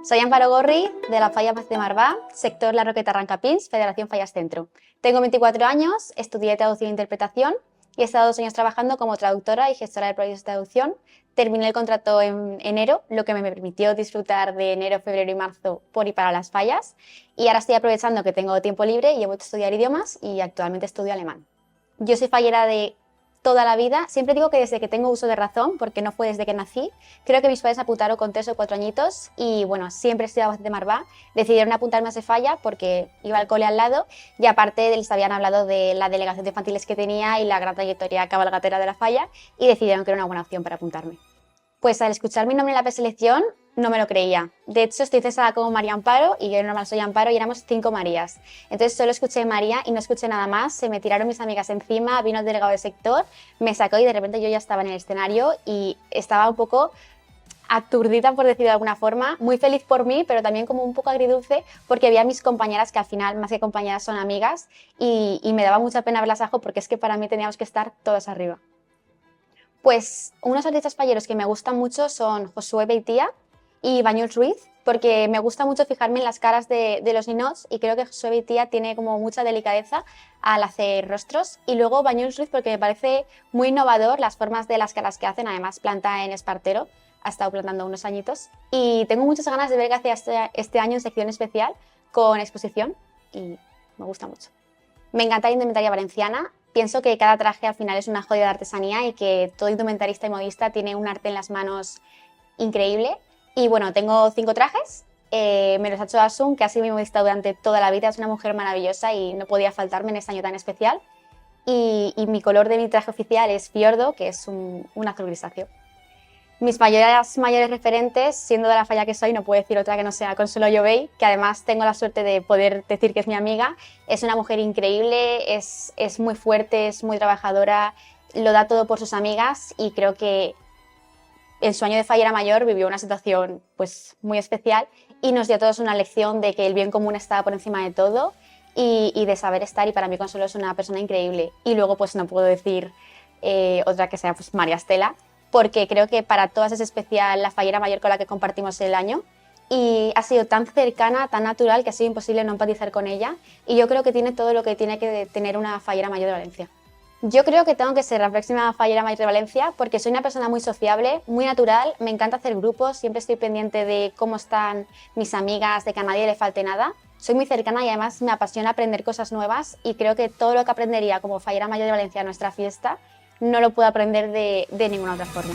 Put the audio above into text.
Soy Amparo Gorri, de la Falla de Marvà, sector La Roqueta Rancapins, Federación Fallas Centro. Tengo 24 años, estudié traducción e interpretación y he estado 2 años trabajando como traductora y gestora de proyectos de traducción. Terminé el contrato en enero, lo que me permitió disfrutar de enero, febrero y marzo por y para las fallas. Y ahora estoy aprovechando que tengo tiempo libre y he vuelto a estudiar idiomas y actualmente estudio alemán. Yo soy fallera de toda la vida, siempre digo que desde que tengo uso de razón, porque no fue desde que nací. Creo que mis padres me apuntaron con 3 o 4 añitos y bueno, siempre he estudiado de Marvà. Decidieron apuntarme a ese falla porque iba al cole al lado y aparte les habían hablado de la delegación de infantiles que tenía y la gran trayectoria cabalgatera de la falla y decidieron que era una buena opción para apuntarme. Pues al escuchar mi nombre en la preselección no me lo creía. De hecho, estoy cesada como María Amparo y yo normal soy Amparo y éramos 5 Marías. Entonces solo escuché María y no escuché nada más. Se me tiraron mis amigas encima, vino el delegado de sector, me sacó y de repente yo ya estaba en el escenario y estaba un poco aturdida, por decirlo de alguna forma, muy feliz por mí, pero también como un poco agridulce porque vi a mis compañeras, que al final más que compañeras son amigas, y me daba mucha pena verlas abajo porque es que para mí teníamos que estar todas arriba. Pues unos artistas falleros que me gustan mucho son Josué Beitia y Bañuls Ruiz, porque me gusta mucho fijarme en las caras de los ninots y creo que Josué Beitia tiene como mucha delicadeza al hacer rostros. Y luego Bañuls Ruiz porque me parece muy innovador las formas de las caras que hacen, además planta en Espartero, ha estado plantando unos añitos. Y tengo muchas ganas de ver qué hace este año en sección especial con exposición y me gusta mucho. Me encanta la indumentaria valenciana. Pienso que cada traje al final es una joya de artesanía y que todo indumentarista y modista tiene un arte en las manos increíble. Y bueno, tengo 5 trajes, me los ha hecho Asun, que ha sido mi modista durante toda la vida, es una mujer maravillosa y no podía faltarme en este año tan especial. Y mi color de mi traje oficial es fiordo, que es un azul grisáceo. Mis mayores referentes, siendo de la falla que soy, no puedo decir otra que no sea Consuelo Llobey, que además tengo la suerte de poder decir que es mi amiga. Es una mujer increíble, es muy fuerte, es muy trabajadora, lo da todo por sus amigas y creo que en su año de fallera mayor vivió una situación pues, muy especial y nos dio a todos una lección de que el bien común estaba por encima de todo y de saber estar, y para mí Consuelo es una persona increíble. Y luego pues no puedo decir otra que sea pues, María Estela, porque creo que para todas es especial la fallera mayor con la que compartimos el año y ha sido tan cercana, tan natural, que ha sido imposible no empatizar con ella y yo creo que tiene todo lo que tiene que tener una fallera mayor de Valencia. Yo creo que tengo que ser la próxima fallera mayor de Valencia porque soy una persona muy sociable, muy natural, me encanta hacer grupos, siempre estoy pendiente de cómo están mis amigas, de que a nadie le falte nada. Soy muy cercana y además me apasiona aprender cosas nuevas y creo que todo lo que aprendería como fallera mayor de Valencia en nuestra fiesta no lo puedo aprender de ninguna otra forma.